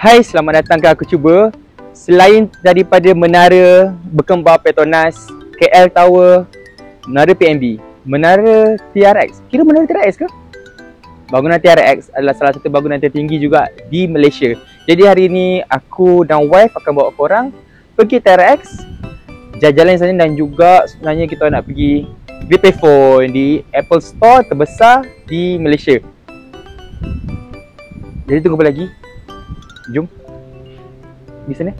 Hai, selamat datang ke Aku Cuba. Selain daripada Menara Berkembar Petronas, KL Tower, Menara PNB, Menara TRX. Kira Menara TRX ke? Bangunan TRX adalah salah satu bangunan tertinggi juga di Malaysia. Jadi hari ini aku dan wife akan bawa korang pergi TRX, jalan-jalan sana, dan juga sebenarnya kita nak pergi beli telefon di Apple Store terbesar di Malaysia. Jadi tunggu apa lagi? Jom di sana.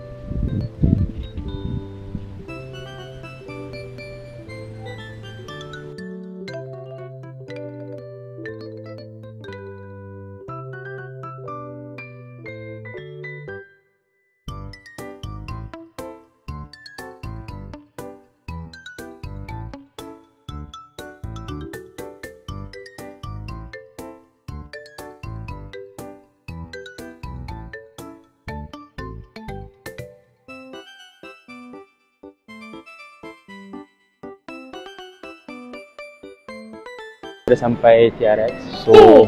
Dah sampai TRX, so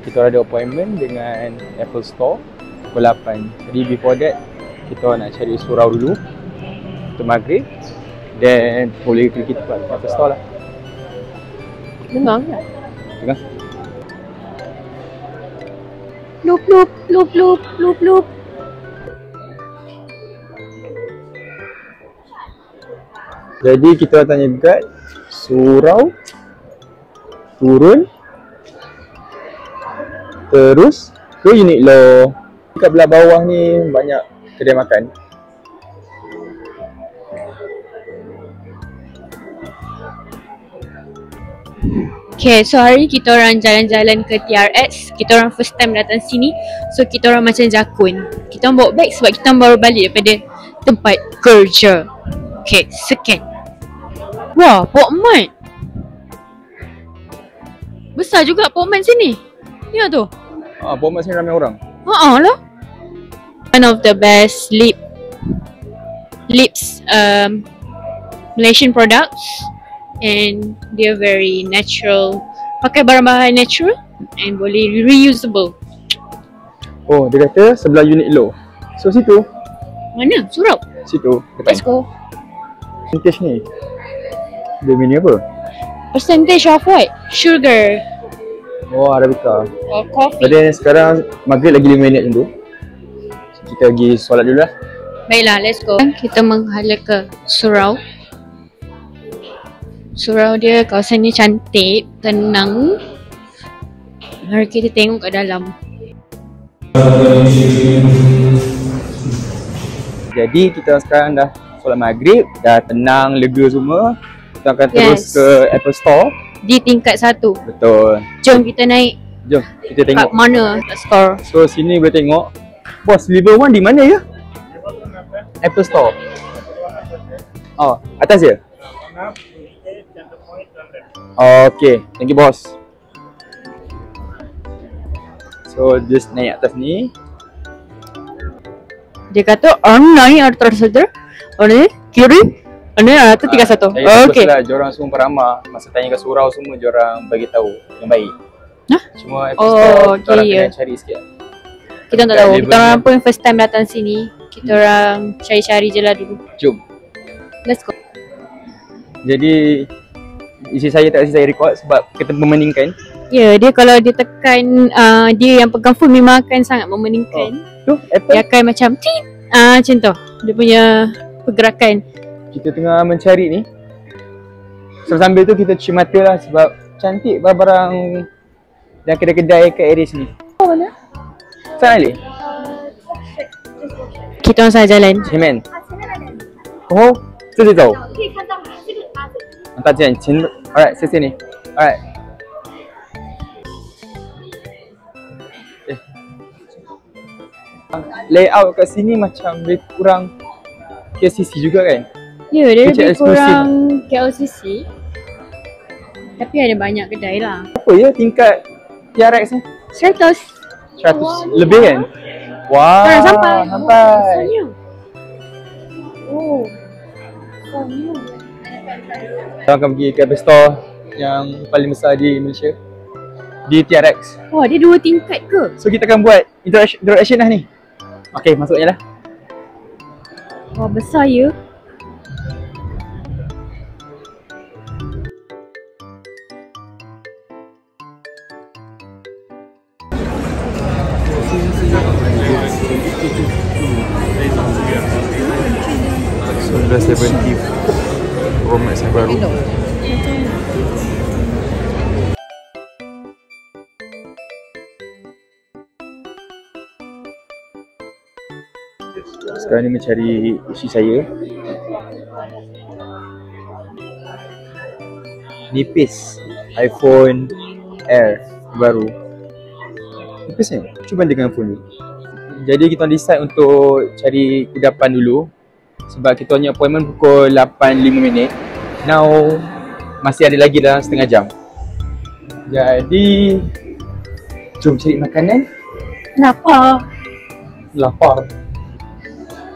kita ada appointment dengan Apple Store pukul 8. Jadi before that kita nak cari surau dulu untuk maghrib, then boleh pergi tempat Apple Store lah. Dengar tak? Dengar. Loop loop loop loop loop loop. Jadi kita tanya guide surau, turun, terus ke Uniqlo. Dekat belah bawah ni banyak kedai makan. Okay, so hari kita orang jalan-jalan ke TRX. Kita orang first time datang sini, so kita orang macam jakun. Kita orang bawa beg sebab kita orang baru balik daripada tempat kerja. Okay, scan. Wah, Pok Mat besar juga Pok Mat sini. Ya tu. Pok Mat sini ramai orang. Lah. One of the best lips Malaysian products, and they're very natural. Pakai bahan-bahan natural and boleh reusable. Oh, dia kata sebelah Uniqlo. So situ. Mana? Surau? Situ. Let's go. Vintage ni. Dia mini apa? Percentage of what? Sugar Oh, Arabica. or coffee. Jadi sekarang maghrib lagi 5 minit macam tu. So, kita pergi solat dulu lah. Baiklah, let's go. Kita menghala ke surau. Surau dia, kawasan ni cantik, tenang. Mari kita tengok kat dalam. Jadi kita sekarang dah solat maghrib, dah tenang, lega semua. Kita akan terus Yes. ke Apple Store. Di tingkat 1. Betul. Jom kita naik. Jom kita Kat tengok. mana store? So sini boleh tengok. Bos, level 1 di mana ya? Apple Store. Oh, atas je? Oh, okay, thank you bos. So just naik atas ni. Dia kata naik atau tersedar. Ini kiri. Ini itu 31. Okey. Lah, diorang semua peramah. Masa tanya ke surau semua, diorang bagi tahu yang baik. Hah? Cuma Apple Store, okey, orang ya. kena cari sikit. Kita tak tahu. Kita orang pun first time datang sini. Kita orang cari-cari je lah dulu. Jom. Let's go. Jadi isi saya tak kasi saya record sebab kita memeningkan. Ya, dia kalau dia tekan dia yang pegang phone memang akan sangat memeningkan. Tu Apple. Dia akan macam tit. Macam tu. Dia punya pergerakan. Kita tengah mencari ni. Sambil tu kita cuci mata lah sebab cantik barang-barang dan kedai-kedai kat area sini. Oh, mana? Sana Ali? Kita orang salah jalan. Cemen. Oh, 这里走。大姐，请 alright， 谢谢你。alright。Layout kat sini macam lebih kurang KCC juga kan? Ya, dia Kecil lebih eksklusif. kurang KLCC. Tapi ada banyak kedai lah. Apa ya tingkat TRX ni? 100. 100 lebih kan? Wah, Sampai. sampai. Soalnya. Oh. Soalnya. Kita akan pergi ke Apple Store yang paling besar di Malaysia, di TRX. Wah, dia 2 tingkat ke? So kita akan buat interaction lah ni. Okay, masuknya lah. Wah, besar ya. Sudah 70 Pro Max yang baru. Sekarang ni mencari isi saya. Nipis iPhone Air baru. Nipis ni, cuba dengan phone ni. Jadi kita decide untuk cari kudapan dulu. Sebab kita punya appointment pukul 8.05. Now masih ada lagi dalam setengah jam. Jadi jom cari makanan. Lapar.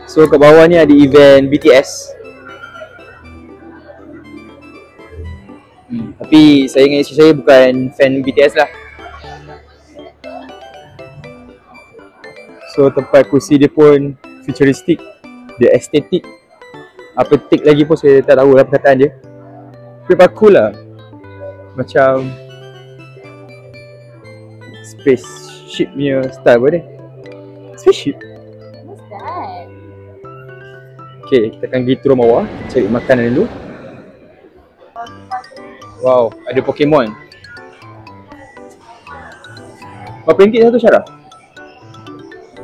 So kat bawah ni ada event BTS. Tapi saya dengan isteri saya bukan fan BTS lah. So tempat kursi dia pun futuristik, dia estetik. Apa tik lagi pun saya tak tahu lah perkataan dia. Tapi cool lah. Macam spaceship punya style apa dia? Spaceship? What's that? Okay, kita akan pergi turun bawah, cari makanan dulu. Wow, ada Pokemon. Berapa ringgit satu Syarah?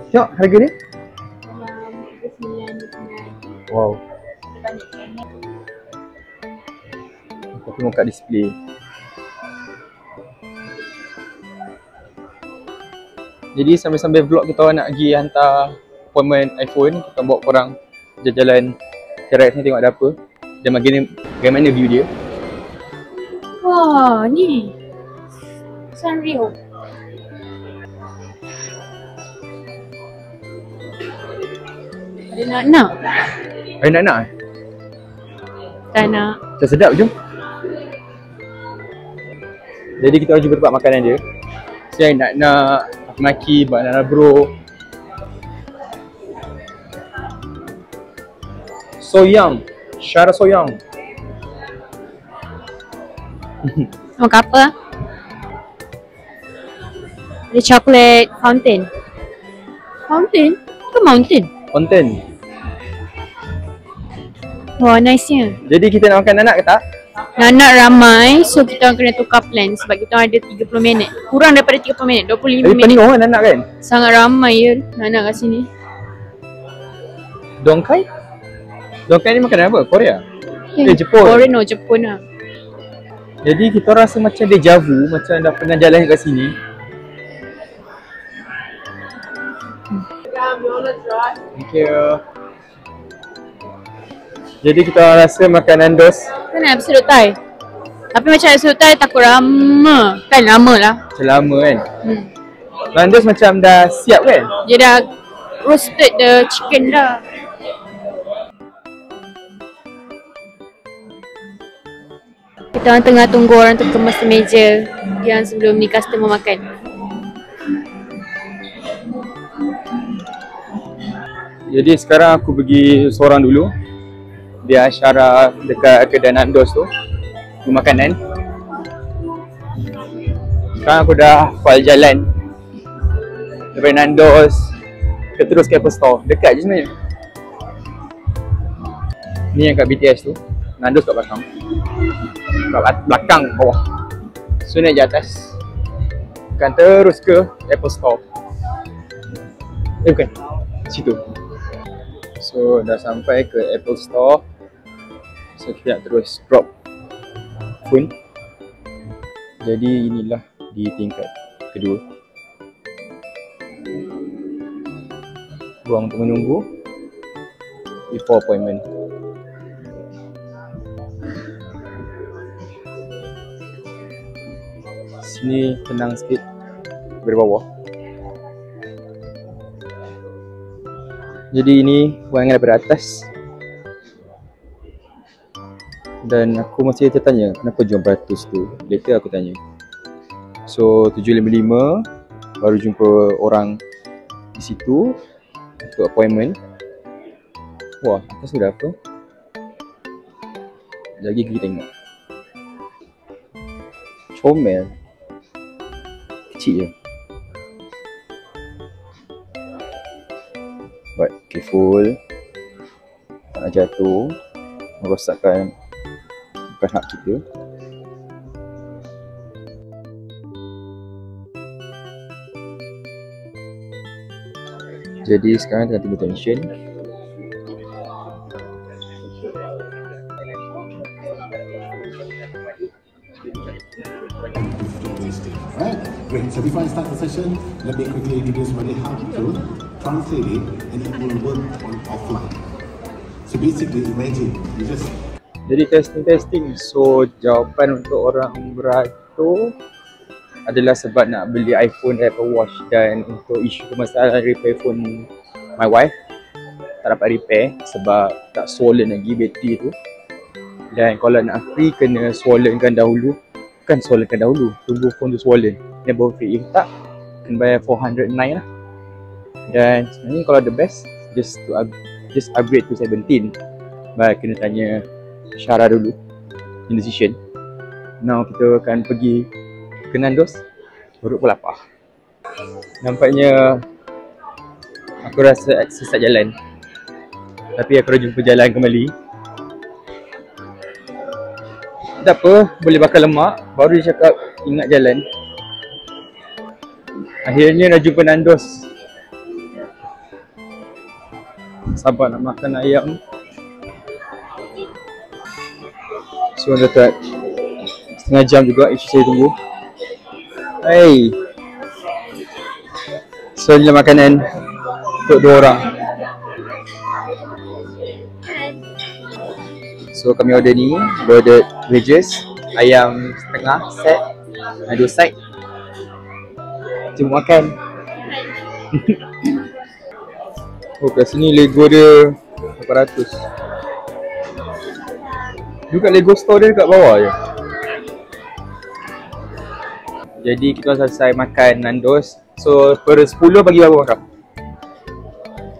Tengok harga dia. Wow. Kita tengok kat display. Jadi sambil-sambil vlog kita orang nak pergi hantar appointment iPhone, kita bawa korang jalan-jalan TRX ni tengok ada apa dan bagaimana view dia. Wah, ni Sanrio. Ada nak-nak. Ada nak-nak eh? Tak nak. Macam sedap, jom. Jadi kita orang jumpa tempat makanan dia. Saya nak maki, banana bro. Soyang, Syarah Soyang. Makan apa? Ada chocolate fountain. Fountain? Ke mountain? Konten. Wah, nice-nya. Jadi kita nak makan nanak ke tak? Nak ramai, so kita orang kena tukar plan sebab kita orang ada 30 minit. Kurang daripada 30 minit, 25 Tapi minit. penuh kan nanak kan? Sangat ramai ya nak kat sini. Dongkai? Dongkai ni makanan apa? Korea? Jepun. Korea no, Jepun lah. Jadi kita rasa macam deja vu, macam dah pernah jalan kat sini. Thank you. Jadi kita rasa makanan dos Kan absolute Thai. Tapi macam absolute Thai takut lama. Kan lama lah. macam lama kan. Nandos macam dah siap kan? Dia dah roasted the chicken dah. Kita orang tengah tunggu orang tu kemas meja yang sebelum ni customer makan. Jadi sekarang aku pergi seorang dulu. Dia Syarah dekat kedai Nandos tu, makanan. Sekarang aku dah hafal jalan daripada Nandos ke terus ke Apple Store. Dekat je sebenarnya. Ni yang kat BTS tu. Nandos kat belakang. Kat belakang bawah. So naik je atas. Akan terus ke Apple Store. Bukan. Situ. So dah sampai ke Apple Store. So kita nak terus drop phone. Jadi inilah di tingkat kedua. Ruang untuk menunggu before appointment. Sini tenang sikit dari bawah. Jadi ini ruangan daripada atas. Dan aku masih tertanya kenapa jam beratus tu. Later aku tanya. So 7.55 baru jumpa orang di situ. untuk appointment. Wah, atas sudah apa? Lagi kita tengok. Comel. Kecil je. But careful. Tak nak jatuh. Merosakkan bukan hak kita. Jadi sekarang tengah tunggu tension. Right, great. So before I start the session, let me quickly introduce really how to translate it and it will work on offline. So basically, imagine you just. Jadi testing. So jawapan untuk orang beratur adalah sebab nak beli iPhone Apple Watch, dan untuk isu permasalahan repair phone my wife tak dapat repair sebab tak swollen lagi bateri tu. Dan kalau nak free kena swollenkan dahulu. Bukan swollenkan dahulu, tunggu phone tu swollen dan baru free. If tak, kena bayar 409 lah. Dan sebenarnya kalau the best just upgrade to 17. But kena tanya Syara dulu in decision. Now kita akan pergi ke Nandos. Perut pun lapar. Nampaknya aku rasa sesat jalan, tapi aku dah jumpa jalan kembali. Tak apa, boleh bakar lemak. Baru dia cakap ingat jalan. Akhirnya dah jumpa Nandos. Sabar nak makan ayam. So dekat setengah jam juga isteri saya tunggu. Hey. So inilah makanan untuk 2 orang. So kami order ni, loaded wedges, ayam setengah set, ada 2 side. Cuma makan. Oh, kat sini Lego dia 800. Dekat Lego store dia dekat bawah je. Jadi kita selesai makan Nandos. So per 10 bagi berapa makan?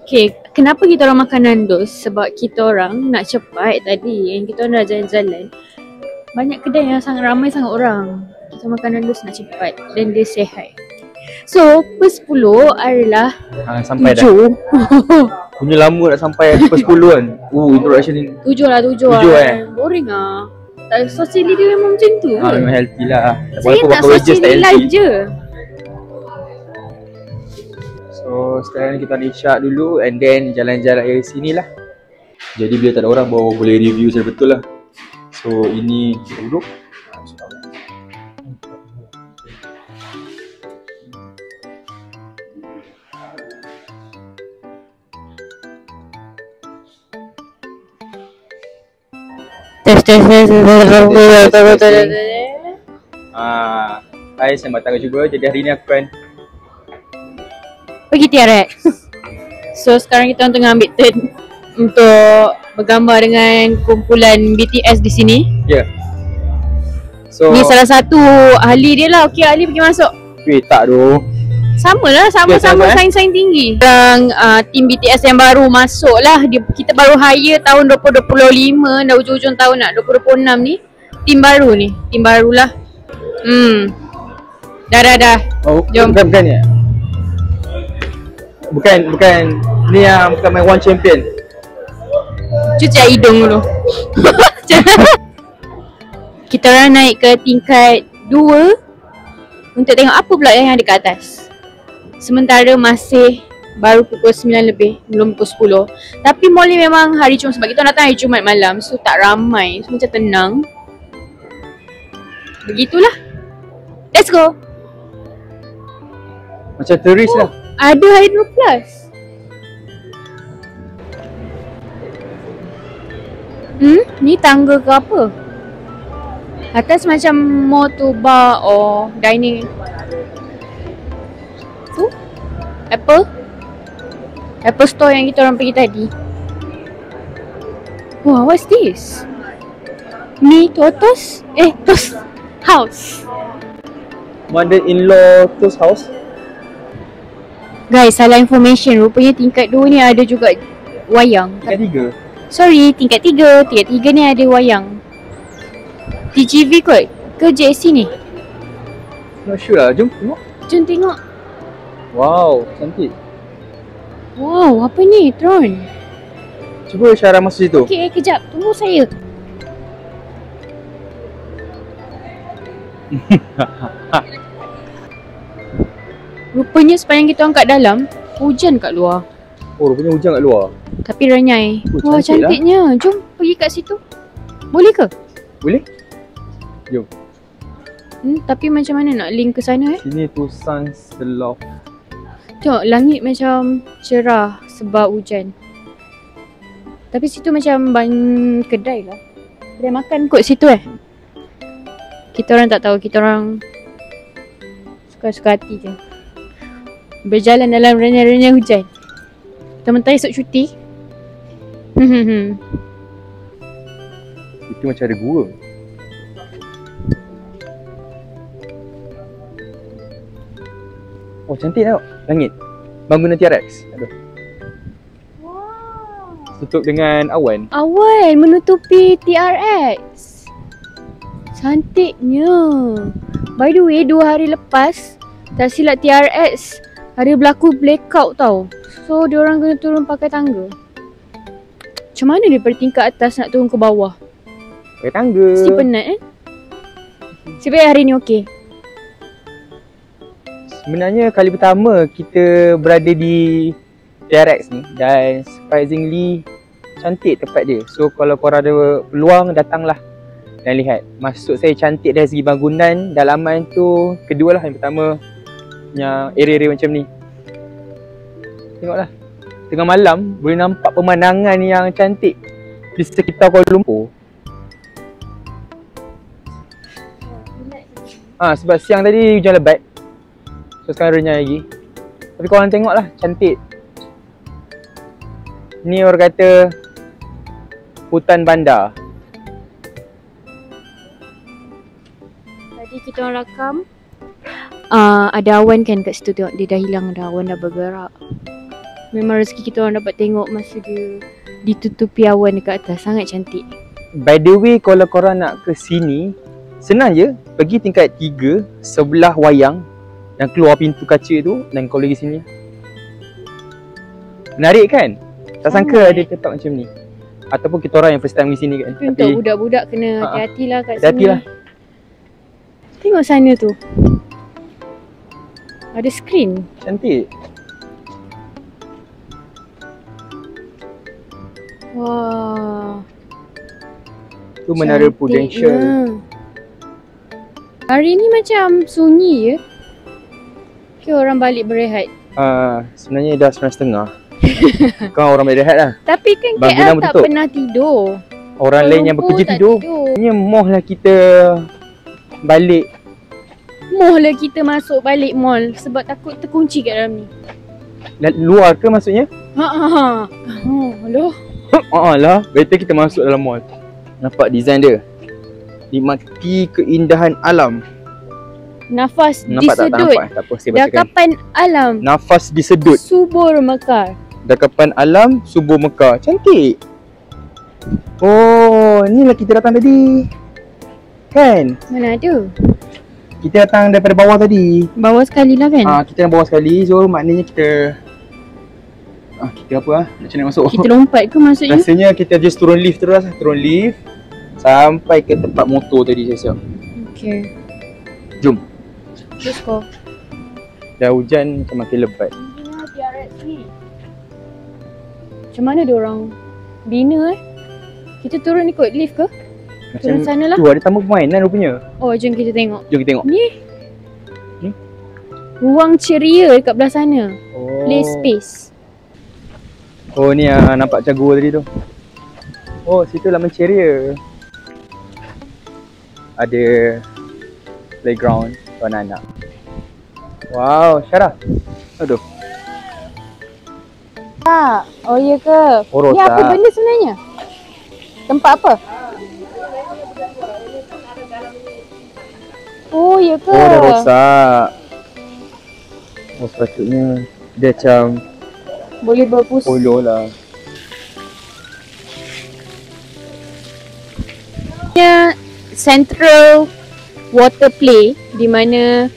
Okay, kenapa kita orang makan Nandos? Sebab kita orang nak cepat tadi. Yang kita orang dah jalan-jalan. Banyak kedai yang sangat ramai sangat orang. Kita makan Nandos nak cepat. Dan dia sihat. So, per 10 adalah sampai 7. dah. Punya lama nak sampai per 10 kan. Introduction ni 7 lah. Boring lah. Sosial dia memang macam tu. memang healthy lah. Saya Walaupun nak pakai wedges tak sosial live healthy. je. So sekarang kita nak isyak dulu and then jalan-jalan dari sini lah. Jadi bila tak ada orang baru boleh review secara betul lah. So ini kita duduk. Hai, selamat datang ke Cuba. Jadi hari ni aku akan Pergi TRX. So sekarang kita tengah ambil turn untuk bergambar dengan kumpulan BTS di sini. Ya. So Ni salah satu ahli dia lah. Okey, ahli pergi masuk. tak tu. Sama lah, sama sama, sains-sains tinggi. Sekarang tim BTS yang baru masuk lah. Kita baru hire tahun 2025, dah ujung-ujung tahun nak 2026 ni. Tim baru ni, tim barulah. Dah. Oh, Jom. bukan ya. Bukan ni yang bukan main One Champion. Cuci hidung dulu. Kita orang naik ke tingkat 2 untuk tengok apa pula yang ada kat atas. Sementara masih baru pukul 9 lebih, belum pukul 10. Tapi mall ni memang hari Jumaat sebab kita datang hari Jumaat malam, so tak ramai, so macam tenang. Begitulah. Let's go. Macam turis lah. Ada Hydro Plus. Ni tangga ke apa? Atas macam more to bar or dining. Tu Apple Store yang kita orang pergi tadi. Wah, what's this? Ni Totos House. Mother-in-law Toast House. Guys, salah information. Rupanya tingkat 2 ni ada juga wayang. Tingkat 3. Sorry, tingkat 3. Tingkat 3 ni ada wayang. TGV kot ke JSC ni? Not sure lah. Jom tengok. Jom tengok. Wow, cantik. Wow, apa ni Tron? Cuba Syarah masuk situ. Okay, kejap. Tunggu saya. Rupanya sepanjang kita orang kat dalam, hujan kat luar. Oh, rupanya hujan kat luar. Tapi renyai. Oh, Wah, cantik lah. cantiknya. Jom pergi kat situ. Boleh ke? Boleh? Jom. Tapi macam mana nak link ke sana Sini tu Suns the Loft. Tengok langit macam cerah sebab hujan. Tapi situ macam kedai lah. Kedai makan kot situ Kita orang tak tahu. Kita orang suka-suka hati je. Berjalan dalam renyai-renyai hujan. Teman-teman esok cuti. Itu macam ada gua. Oh, cantik tengok langit. Bangunan TRX. Aduh. Wow. Tutup dengan awan. Awan menutupi TRX. Cantiknya. By the way, 2 hari lepas, tak silap TRX ada berlaku blackout tau. So, diorang kena turun pakai tangga. Macam mana daripada tingkat atas nak turun ke bawah? Pakai tangga. Mesti penat Sebab hari ni okey. Sebenarnya kali pertama kita berada di TRX ni dan surprisingly cantik tempat dia. So kalau korang ada peluang, datanglah dan lihat. Maksud saya cantik dari segi bangunan, dalaman tu kedua lah. Yang pertama yang area-area macam ni. Tengoklah. Tengah malam boleh nampak pemandangan yang cantik di sekitar Kuala Lumpur. Sebab siang tadi hujan lebat. So sekarang renyai lagi. Tapi korang tengoklah, cantik. Ni orang kata hutan bandar. Tadi kita orang rakam ada awan kan kat situ, tengok dia dah hilang dah, awan dah bergerak. Memang rezeki kita orang dapat tengok masa dia ditutupi awan dekat atas, sangat cantik. By the way, kalau korang nak ke sini, senang je, pergi tingkat 3 sebelah wayang dan keluar pintu kaca tu dan kau pergi sini. Menarik kan? Tak sangka ada tempat macam ni. Ataupun kita orang yang first time pergi sini kan. Tapi untuk budak-budak kena hati-hatilah kat sini. Hati-hatilah. Tengok sana tu. Ada skrin. Cantik. Wah. Tu Menara Prudential. Hari ni macam sunyi je. Okay, orang balik berehat. Sebenarnya dah 9.30. Kau orang berehat lah. Tapi kan KL tak pernah tidur. Orang lain yang bekerja tidur. Ini moh lah kita balik. Moh lah kita masuk balik mall sebab takut terkunci kat dalam ni. Luar ke maksudnya? Alah. Lah, better kita masuk dalam mall. Nampak design dia. Nikmati keindahan alam. Nafas nampak disedut. Tak apa, saya bacakan. Dakapan alam. Nafas disedut. Subur mekar. Dakapan alam, subur mekar. Cantik. Oh, inilah kita datang tadi. Kan? Mana ada? Kita datang daripada bawah tadi. Bawah sekali lah kan? Kita datang bawah sekali. So maknanya kita kita apa lah? Macam mana masuk? Kita lompat ke maksudnya? Rasanya kita just turun lift terus lah. Turun lift sampai ke tempat motor tadi saya siap. Okay. Jom. Let's go. Dah hujan macam makin lebat. Bina TRX ni. Macam mana diorang bina Kita turun ikut lift ke? Macam turun sana lah. Tu ada tamu permainan rupanya. Oh, jom kita tengok. Jom kita tengok. Ni ruang ceria dekat belah sana. Play space. Oh ni nampak jaguar tadi tu. Oh situ laman ceria. Ada playground untuk anak-anak. Wow, Syarah. Aduh. Oh iya ke? Oh, ni apa benda sebenarnya? Tempat apa? Oh iya ke? Oh dah rosak. Oh sepatutnya Dia macam Boleh berpusat. polo lah. Central water play di mana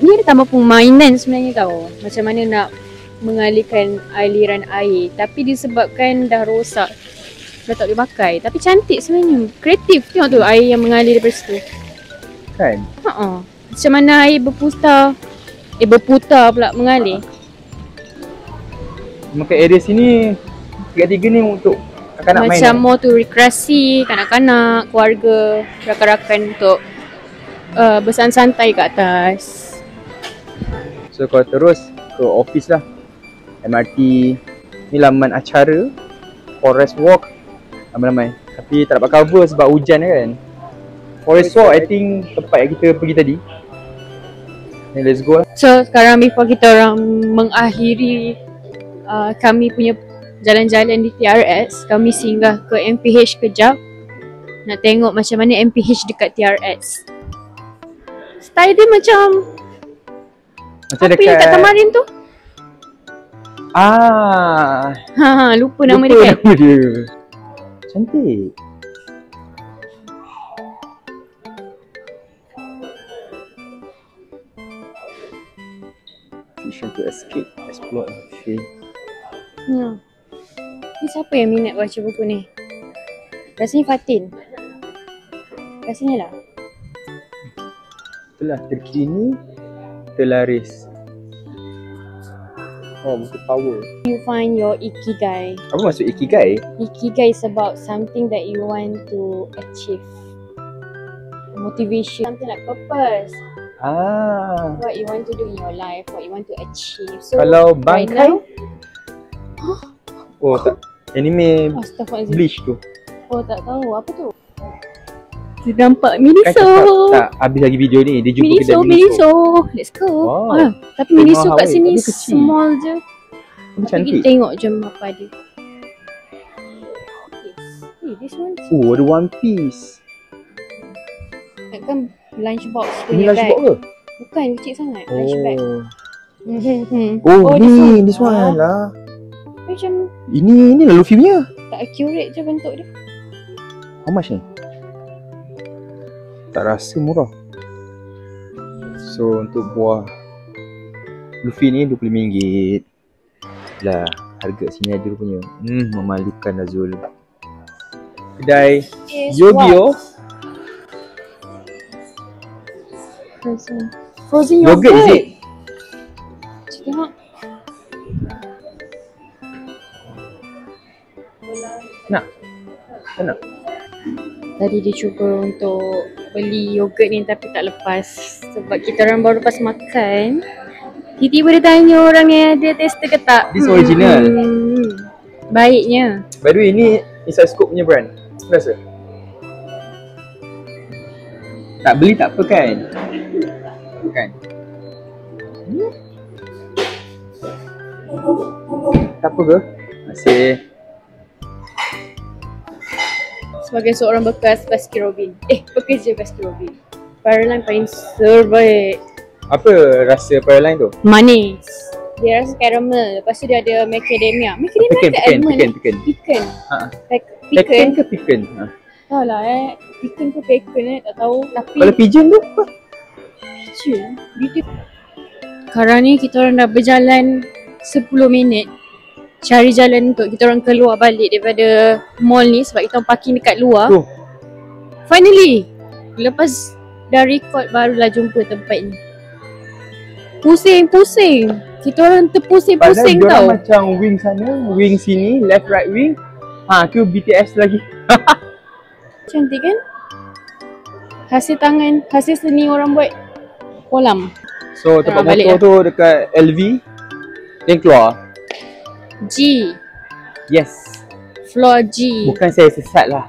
ni ada tambah permainan sebenarnya tau. Macam mana nak mengalirkan aliran air, tapi disebabkan dah rosak, dah tak boleh pakai. Tapi cantik sebenarnya, kreatif. Tengok tu air yang mengalir daripada situ. Kan? Macam mana air berputar pula mengalir. Maka area sini tiga-tiga ni untuk kanak-kanak main. Macam more tu rekreasi, kanak-kanak, keluarga, rakan-rakan untuk bersantai-santai kat atas. So kalau terus ke office lah, MRT, ni laman acara, Forest Walk, ramai-ramai. Tapi tak dapat cover sebab hujan kan. Forest Walk I think tempat yang kita pergi tadi. Then let's go lah. So sekarang before kita orang mengakhiri kami punya jalan-jalan di TRX, kami singgah ke MPH kejap. Nak tengok macam mana MPH dekat TRX. Style dia macam apa dekat yang kat Tamarin tu? Lupa nama dia kan? Nama dia. Cantik. Vision to escape, explore and feel. Ni siapa yang minat baca buku ni? Rasanya Fatin. Rasanya lah. Itulah terkini, terlaris. Oh, buku power. You find your ikigai. Apa maksud ikigai? Ikigai is about something that you want to achieve. Motivation, something like purpose. What you want to do in your life, what you want to achieve. So Kalau right bangkai? now, Oh tak, anime Astaghfirullahaladzim. Bleach tu. Oh tak tahu, apa tu? Dia nampak Miniso. Tak, habis lagi video ni, dia jumpa kedai Miniso. Let's go. Wow. Tapi Miniso Mahal kat weh, sini tapi kecil. small je. Tapi Kita cantik. tengok je apa dia. This one Oh, ada One Piece. kan lunchbox Ini punya lunchbox bag. ke? Bukan, kecil sangat. Lunch bag. Oh, this one. this one lah. Macam Ini lah Luffy punya. tak accurate je bentuk dia. How much ni? Tak rasa murah. So untuk buah Luffy ni RM25. Lah, harga sini ada rupanya. Memalukan Azul. Kedai Yu-Gi-Oh! Frozen Yogurt is it? Tengok. Nak? Tak nak? Tadi dia cuba untuk beli yogurt ni tapi tak lepas. Sebab kita orang baru lepas makan. Tiba-tiba dia tanya orang yang ada tester ke tak. This original. Baiknya. By the way, ni Inside Scope punya brand. Rasa? Tak beli tak apa kan? Kan? Tak apa ke? Masih. Sebagai seorang bekas Baskin Robbins. Pekerja Baskin Robbins. Paraline paling terbaik. Apa rasa Paraline tu? Manis. Dia rasa caramel. Lepas tu dia ada macadamia. Macadamia ke almond? Pecan. Pecan. Pecan Pecan. ke pecan? Tahu lah Pecan ke pecan tak tahu. Tapi Kalau pigeon tu apa? pigeon. Beautiful. Sekarang ni kita orang dah berjalan 10 minit. Cari jalan untuk kita orang keluar balik daripada mall ni sebab kita orang parking dekat luar. Tu. Finally, lepas dah record barulah jumpa tempat ni. Pusing-pusing. Kita orang terpusing-pusing Padahal tau. diorang macam wing sana, wing sini, left right wing. Tu BTS lagi. Cantik kan? Hasil tangan, hasil seni orang buat kolam. So tempat balik motor tu dekat LV. Then keluar. G. Yes. Floor G. Bukan saya sesat lah.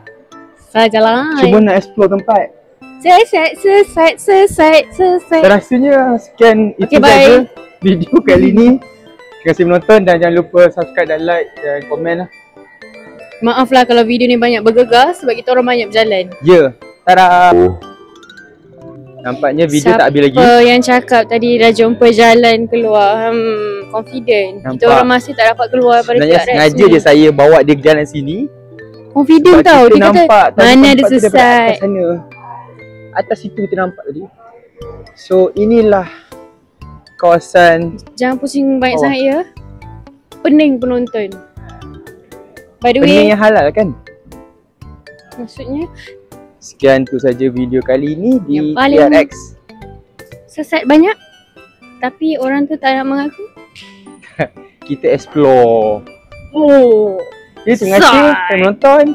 Sajalah. Cuma nak explore tempat. Sesat. Rasanya sekian itu Okay, bye. saja video kali ni. Terima kasih menonton dan jangan lupa subscribe dan like dan komen lah. Maaf lah kalau video ni banyak bergegas sebab kita orang banyak berjalan. Ya. Tada. Nampaknya video tak habis lagi. Siapa yang cakap tadi dah jumpa jalan keluar? confident. Nampak. Kita orang masih tak dapat keluar daripada Sebenarnya TRX sengaja ni. je saya bawa dia ke jalan sini. Confident Sebab tau. kita Dia kata nampak tadi mana ada tempat tu daripada sesat. atas sana. Atas situ kita nampak tadi. So inilah kawasan. Jangan pusing banyak Oh. sangat ya. Pening penonton. By the Pening way, yang halal kan? maksudnya Sekian tu saja video kali ni di Yang paling- TRX. sesat banyak tapi orang tu tak nak mengaku. Kita explore. Oh. Ya, terima kasih Sesat. kerana menonton.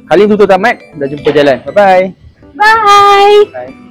Kali ini tutup tamat. Dah jumpa jalan. Bye-bye. Bye. Bye.